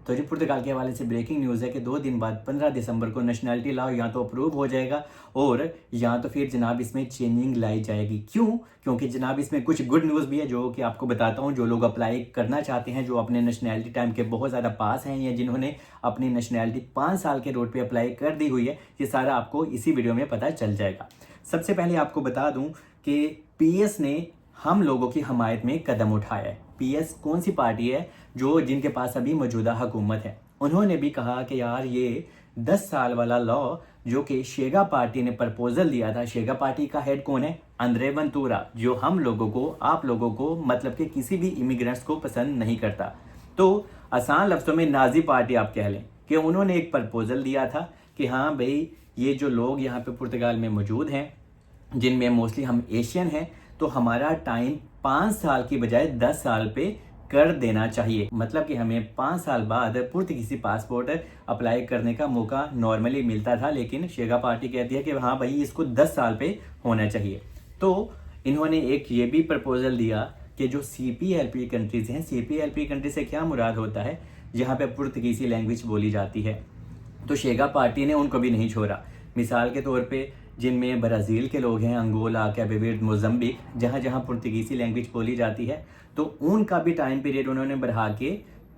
तो जी पुर्तगाल के हवाले से ब्रेकिंग न्यूज़ है कि 2 दिन बाद 15 दिसंबर को नेशनैलिटी लॉ या तो अप्रूव हो जाएगा और या तो फिर जनाब इसमें चेंजिंग लाई जाएगी। क्यों? क्योंकि जनाब इसमें कुछ गुड न्यूज़ भी है जो कि आपको बताता हूँ। जो लोग अप्लाई करना चाहते हैं, जो अपने नेशनैलिटी टाइम के बहुत ज़्यादा पास हैं या जिन्होंने अपनी नेशनैलिटी 5 साल के रोड पे अप्लाई कर दी हुई है, ये सारा आपको इसी वीडियो में पता चल जाएगा। सबसे पहले आपको बता दूँ कि पीएस ने हम लोगों की हमायत में कदम उठाया है। पीएस कौन सी पार्टी है? जो जिनके पास अभी मौजूदा हुकूमत है। उन्होंने भी कहा कि यार ये 10 साल वाला लॉ जो कि शेगा पार्टी ने प्रपोजल दिया था। शेगा पार्टी का हेड कौन है? अंद्रे वेंतुरा, जो हम लोगों को, आप लोगों को, मतलब कि किसी भी इमिग्रेंट्स को पसंद नहीं करता। तो आसान लफ्ज़ों में नाजी पार्टी आप कह लें कि उन्होंने एक प्रपोजल दिया था कि हाँ भाई, ये जो लोग यहाँ पे पुर्तगाल में मौजूद हैं, जिनमें मोस्टली हम एशियन हैं, तो हमारा टाइम 5 साल की बजाय 10 साल पे कर देना चाहिए। मतलब कि हमें 5 साल बाद पुर्तगीज़ी पासपोर्ट अप्लाई करने का मौका नॉर्मली मिलता था, लेकिन शेगा पार्टी कहती है कि हाँ भाई, इसको 10 साल पे होना चाहिए। तो इन्होंने एक ये भी प्रपोजल दिया कि जो CPLP कंट्रीज़ हैं, CPLP कंट्री से क्या मुराद होता है? जहाँ पे पुर्तगीज़ी लैंग्वेज बोली जाती है। तो शेगा पार्टी ने उनको भी नहीं छोड़ा। मिसाल के तौर पे जिनमें ब्राज़ील के लोग हैं, अंगोला, कैप वर्दे, मोज़म्बिक, जहाँ जहाँ पुर्तगीज़ी लैंग्वेज बोली जाती है, तो उनका भी टाइम पीरियड उन्होंने बढ़ा के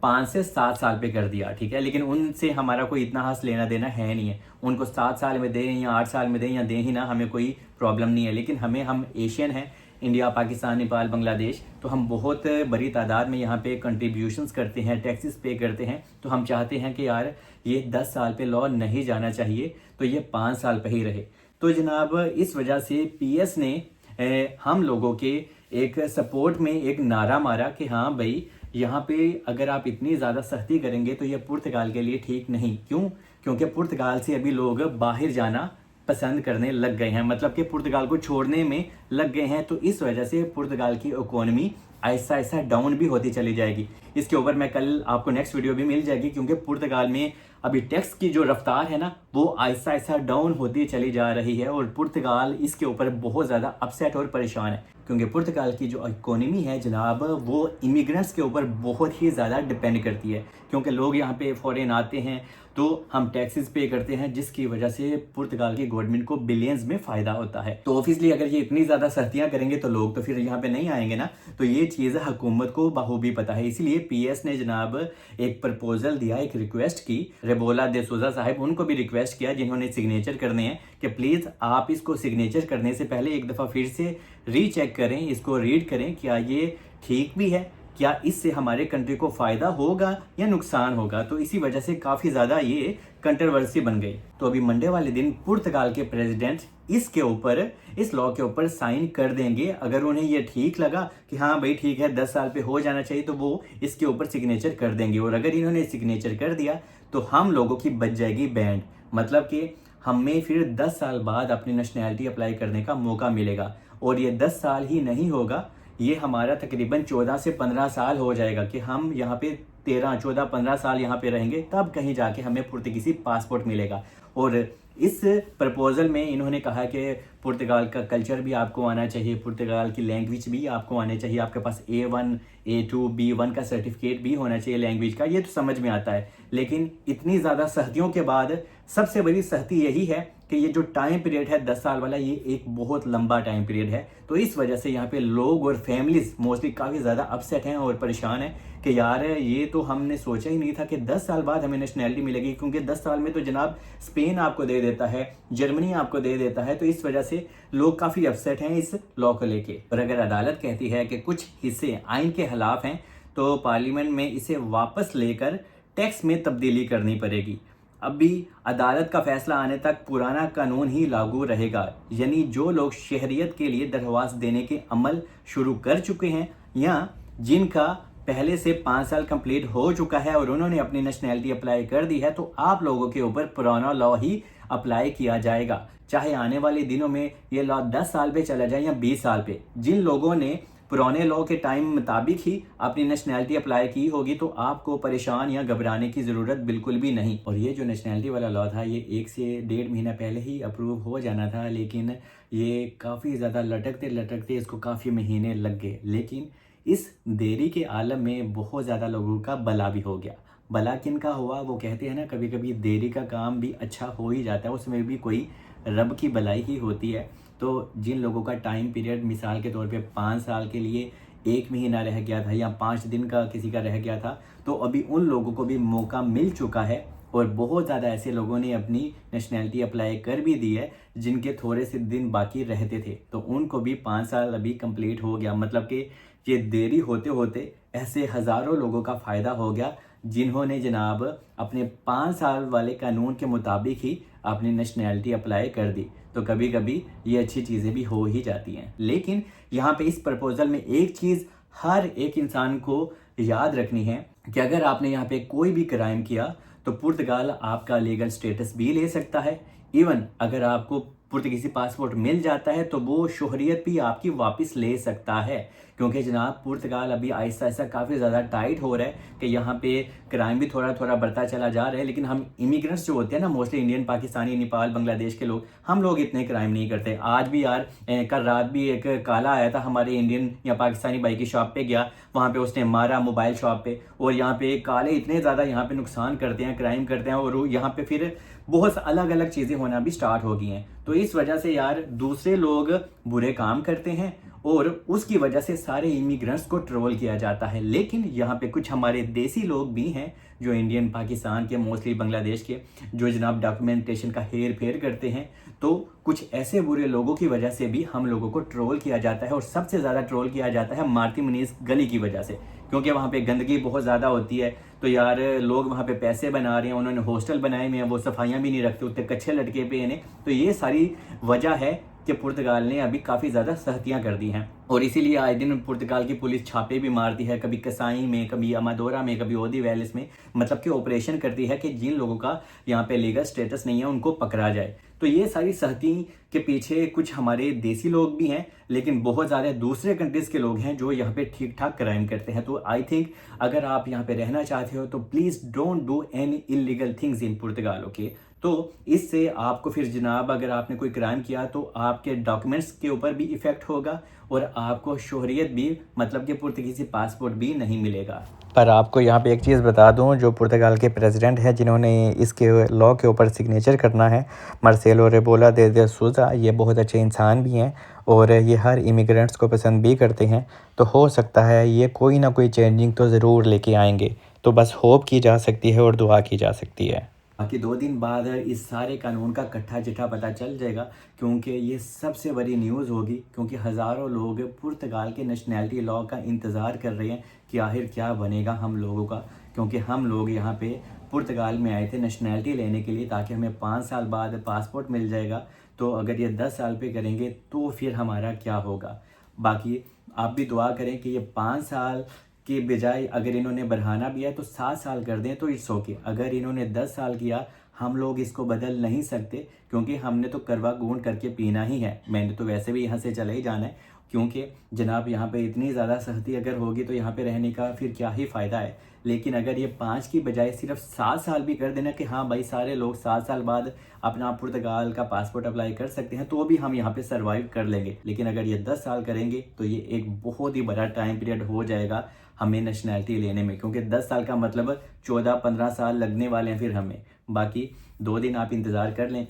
5 से 7 साल पे कर दिया, ठीक है। लेकिन उनसे हमारा कोई इतना खास लेना देना है नहीं है। उनको 7 साल में दें या 8 साल में दें या दें ही ना, हमें कोई प्रॉब्लम नहीं है। लेकिन हम एशियन हैं, इंडिया, पाकिस्तान, नेपाल, बांग्लादेश, तो हम बहुत बड़ी तादाद में यहाँ पे कंट्रीब्यूशंस करते हैं, टैक्सेस पे करते हैं। तो हम चाहते हैं कि यार ये 10 साल पे लॉ नहीं जाना चाहिए, तो ये 5 साल पे ही रहे। तो जनाब इस वजह से पीएस ने हम लोगों के एक सपोर्ट में एक नारा मारा कि हाँ भाई, यहाँ पे अगर आप इतनी ज़्यादा सख्ती करेंगे तो ये पुर्तगाल के लिए ठीक नहीं। क्यों? क्योंकि पुर्तगाल से अभी लोग बाहर जाना पसंद करने लग गए हैं, मतलब कि पुर्तगाल को छोड़ने में लग गए हैं। तो इस वजह से पुर्तगाल की इकोनॉमी ऐसा ऐसा डाउन भी होती चली जाएगी। इसके ऊपर मैं कल आपको नेक्स्ट वीडियो भी मिल जाएगी, क्योंकि पुर्तगाल में अभी टैक्स की जो रफ्तार है ना, वो ऐसा ऐसा डाउन होती चली जा रही है और पुर्तगाल इसके ऊपर बहुत ज़्यादा अपसेट और परेशान है। क्योंकि पुर्तगाल की जो इकोनॉमी है जनाब, वो इमिग्रेंट्स के ऊपर बहुत ही ज़्यादा डिपेंड करती है। क्योंकि लोग यहाँ पे फॉरेन आते हैं तो हम टैक्सेस पे करते हैं, जिसकी वजह से पुर्तगाल की गवर्नमेंट को बिलियंस में फ़ायदा होता है। तो ऑब्वियसली अगर ये इतनी ज़्यादा सख्तियाँ करेंगे तो लोग तो फिर यहाँ पे नहीं आएंगे ना। तो ये चीज़ हुकूमत को बखूबी पता है। इसीलिए पीएस ने जनाब एक प्रपोजल दिया, एक रिक्वेस्ट की। रेबोला दे सोजा साहब, उनको भी रिक्वेस्ट किया जिन्होंने सिग्नेचर करने हैं कि प्लीज़ आप इसको सिग्नेचर करने से पहले एक दफ़ा फिर से रीचेक करें, इसको रीड करें, क्या ये ठीक भी है, क्या इससे हमारे कंट्री को फ़ायदा होगा या नुकसान होगा। तो इसी वजह से काफ़ी ज़्यादा ये कंट्रोवर्सी बन गई। तो अभी मंडे वाले दिन पुर्तगाल के प्रेसिडेंट इसके ऊपर, इस लॉ के ऊपर साइन कर देंगे। अगर उन्हें ये ठीक लगा कि हाँ भाई ठीक है, 10 साल पे हो जाना चाहिए, तो वो इसके ऊपर सिग्नेचर कर देंगे। और अगर इन्होंने सिग्नेचर कर दिया तो हम लोगों की बच जाएगी बैंड। मतलब कि हमें फिर 10 साल बाद अपनी नेशनैलिटी अप्लाई करने का मौका मिलेगा। और ये 10 साल ही नहीं होगा, ये हमारा तकरीबन 14 से 15 साल हो जाएगा कि हम यहाँ पे 13, 14, 15 साल यहाँ पे रहेंगे, तब कहीं जाके हमें पुर्तगीज़ी पासपोर्ट मिलेगा। और इस प्रपोजल में इन्होंने कहा कि पुर्तगाल का कल्चर भी आपको आना चाहिए, पुर्तगाल की लैंग्वेज भी आपको आनी चाहिए, आपके पास A1, A2, B1 का सर्टिफिकेट भी होना चाहिए लैंग्वेज का। ये तो समझ में आता है, लेकिन इतनी ज़्यादा सख्तियों के बाद सबसे बड़ी सख्ती यही है कि ये जो टाइम पीरियड है 10 साल वाला, ये एक बहुत लंबा टाइम पीरियड है। तो इस वजह से यहाँ पे लोग और फैमिलीज मोस्टली काफ़ी ज़्यादा अपसेट हैं और परेशान हैं कि यार ये तो हमने सोचा ही नहीं था कि 10 साल बाद हमें नेशनैलिटी मिलेगी। क्योंकि 10 साल में तो जनाब स्पेन आपको दे देता है, जर्मनी आपको दे देता है। तो इस वजह से लोग काफ़ी अपसेट हैं इस लॉ को लेके। और अगर अदालत कहती है कि कुछ हिस्से आइन के खिलाफ हैं, तो पार्लियामेंट में इसे वापस लेकर टैक्स में तब्दीली करनी पड़ेगी। अभी अदालत का फैसला आने तक पुराना कानून ही लागू रहेगा। यानी जो लोग शहरियत के लिए दरख्वास्त देने के अमल शुरू कर चुके हैं या जिनका पहले से 5 साल कंप्लीट हो चुका है और उन्होंने अपनी नेशनैलिटी अप्लाई कर दी है, तो आप लोगों के ऊपर पुराना लॉ ही अप्लाई किया जाएगा। चाहे आने वाले दिनों में ये लॉ 10 साल पे चला जाए या 20 साल पे। जिन लोगों ने पुराने लॉ के टाइम मुताबिक ही अपनी नेशनैलिटी अप्लाई की होगी, तो आपको परेशान या घबराने की ज़रूरत बिल्कुल भी नहीं। और ये जो नेशनैलिटी वाला लॉ था, ये 1 से 1.5 महीना पहले ही अप्रूव हो जाना था, लेकिन ये काफ़ी ज़्यादा लटकते लटकते इसको काफ़ी महीने लग गए। लेकिन इस देरी के आलम में बहुत ज़्यादा लोगों का भला भी हो गया। भला किन का हुआ, वो कहते हैं ना कभी कभी देरी का काम भी अच्छा हो ही जाता है, उसमें भी कोई रब की भलाई ही होती है। तो जिन लोगों का टाइम पीरियड मिसाल के तौर पे 5 साल के लिए 1 महीना रह गया था या 5 दिन का किसी का रह गया था, तो अभी उन लोगों को भी मौका मिल चुका है और बहुत ज़्यादा ऐसे लोगों ने अपनी नेशनैलिटी अप्लाई कर भी दी है जिनके थोड़े से दिन बाकी रहते थे, तो उनको भी 5 साल अभी कंप्लीट हो गया। मतलब कि ये देरी होते होते ऐसे हज़ारों लोगों का फ़ायदा हो गया जिन्होंने जनाब अपने 5 साल वाले कानून के मुताबिक ही अपनी नेशनैलिटी अप्लाई कर दी। तो कभी कभी ये अच्छी चीज़ें भी हो ही जाती हैं। लेकिन यहाँ पे इस प्रपोज़ल में एक चीज़ हर एक इंसान को याद रखनी है कि अगर आपने यहाँ पे कोई भी क्राइम किया तो पुर्तगाल आपका लीगल स्टेटस भी ले सकता है। इवन अगर आपको पुर्तगीज़ी पासपोर्ट मिल जाता है तो वो शोहरियत भी आपकी वापस ले सकता है, क्योंकि जनाब पुर्तगाल अभी आहिस्ता आहिस्ता काफ़ी ज़्यादा टाइट हो रहा है कि यहाँ पे क्राइम भी थोड़ा थोड़ा बढ़ता चला जा रहा है। लेकिन हम इमिग्रेंट्स जो होते हैं ना, मोस्टली इंडियन, पाकिस्तानी, नेपाल, बांग्लादेश के लोग, हम लोग इतने क्राइम नहीं करते। आज भी यार कल रात भी एक काला आया था हमारे इंडियन या पाकिस्तानी भाई की शॉप पे गया, वहाँ पे उसने मारा मोबाइल शॉप पे। और यहाँ पे काले इतने ज़्यादा यहाँ पे नुकसान करते हैं, क्राइम करते हैं, और यहाँ पे फिर बहुत अलग अलग चीज़ें होना भी स्टार्ट हो गई हैं। तो इस वजह से यार दूसरे लोग बुरे काम करते हैं और उसकी वजह से सारे इमिग्रेंट्स को ट्रोल किया जाता है। लेकिन यहाँ पे कुछ हमारे देसी लोग भी हैं जो इंडियन, पाकिस्तान के, मोस्टली बांग्लादेश के, जो जनाब डॉक्यूमेंटेशन का हेर फेर करते हैं। तो कुछ ऐसे बुरे लोगों की वजह से भी हम लोगों को ट्रोल किया जाता है, और सबसे ज़्यादा ट्रोल किया जाता है मारुति मुनीस गली की वजह से, क्योंकि वहाँ पे गंदगी बहुत ज़्यादा होती है। तो यार लोग वहाँ पे पैसे बना रहे हैं, उन्होंने हॉस्टल बनाए हुए हैं, वो सफाइयाँ भी नहीं रखते, उतने कच्चे लटके पे इन्हें। तो ये सारी वजह है कि पुर्तगाल ने अभी काफ़ी ज़्यादा सख्तियाँ कर दी हैं, और इसीलिए आए दिन पुर्तगाल की पुलिस छापे भी मारती है, कभी कसाई में, कभी अमादोरा में, कभी ओदी वैलिस में, मतलब कि ऑपरेशन करती है कि जिन लोगों का यहाँ पे लीगल स्टेटस नहीं है उनको पकड़ा जाए। तो ये सारी सख्ती के पीछे कुछ हमारे देसी लोग भी हैं, लेकिन बहुत ज़्यादा दूसरे कंट्रीज़ के लोग हैं जो यहाँ पे ठीक ठाक क्राइम करते हैं। तो आई थिंक अगर आप यहाँ पे रहना चाहते हो तो please don't do any illegal things in Portugal, okay. तो इससे आपको फिर जनाब अगर आपने कोई क्राइम किया तो आपके डॉक्यूमेंट्स के ऊपर भी इफ़ेक्ट होगा और आपको शोहरियत भी, मतलब कि पुर्तगीज़ी पासपोर्ट भी नहीं मिलेगा। पर आपको यहाँ पे एक चीज़ बता दूँ, जो पुर्तगाल के प्रेसिडेंट हैं जिन्होंने इसके लॉ के ऊपर सिग्नेचर करना है, मार्सेलो रेबोला दे सूज़ा, ये बहुत अच्छे इंसान भी हैं और ये हर इमिग्रेंट्स को पसंद भी करते हैं। तो हो सकता है ये कोई ना कोई चेंजिंग तो ज़रूर लेके आएंगे। तो बस होप की जा सकती है और दुआ की जा सकती है। बाकी 2 दिन बाद इस सारे कानून का कट्ठा चिट्ठा पता चल जाएगा, क्योंकि ये सबसे बड़ी न्यूज़ होगी, क्योंकि हज़ारों लोग पुर्तगाल के नेशनैलिटी लॉ का इंतज़ार कर रहे हैं कि आखिर क्या बनेगा हम लोगों का। क्योंकि हम लोग यहाँ पे पुर्तगाल में आए थे नेशनैलिटी लेने के लिए, ताकि हमें 5 साल बाद पासपोर्ट मिल जाएगा। तो अगर ये 10 साल पे करेंगे तो फिर हमारा क्या होगा। बाकी आप भी दुआ करें कि ये 5 साल के बजाय अगर इन्होंने बढ़ाना भी है तो 7 साल कर दें तो इट्स ओके। अगर इन्होंने 10 साल किया, हम लोग इसको बदल नहीं सकते, क्योंकि हमने तो करवा गूंद करके पीना ही है। मैंने तो वैसे भी यहाँ से चले ही जाना है, क्योंकि जनाब यहाँ पे इतनी ज़्यादा सख्ती अगर होगी तो यहाँ पे रहने का फिर क्या ही फ़ायदा है। लेकिन अगर ये 5 की बजाय सिर्फ 7 साल भी कर देना कि हाँ भाई सारे लोग 7 साल बाद अपना पुर्तगाल का पासपोर्ट अप्लाई कर सकते हैं, तो भी हम यहाँ पे सर्वाइव कर लेंगे। लेकिन अगर ये 10 साल करेंगे तो ये एक बहुत ही बड़ा टाइम पीरियड हो जाएगा हमें नेशनैलिटी लेने में, क्योंकि 10 साल का मतलब 14-15 साल लगने वाले हैं फिर हमें। बाकी 2 दिन आप इंतज़ार कर लें,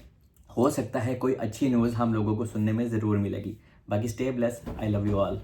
हो सकता है कोई अच्छी न्यूज़ हम लोगों को सुनने में ज़रूर मिलेगी। बाकी stay bless, I love you all.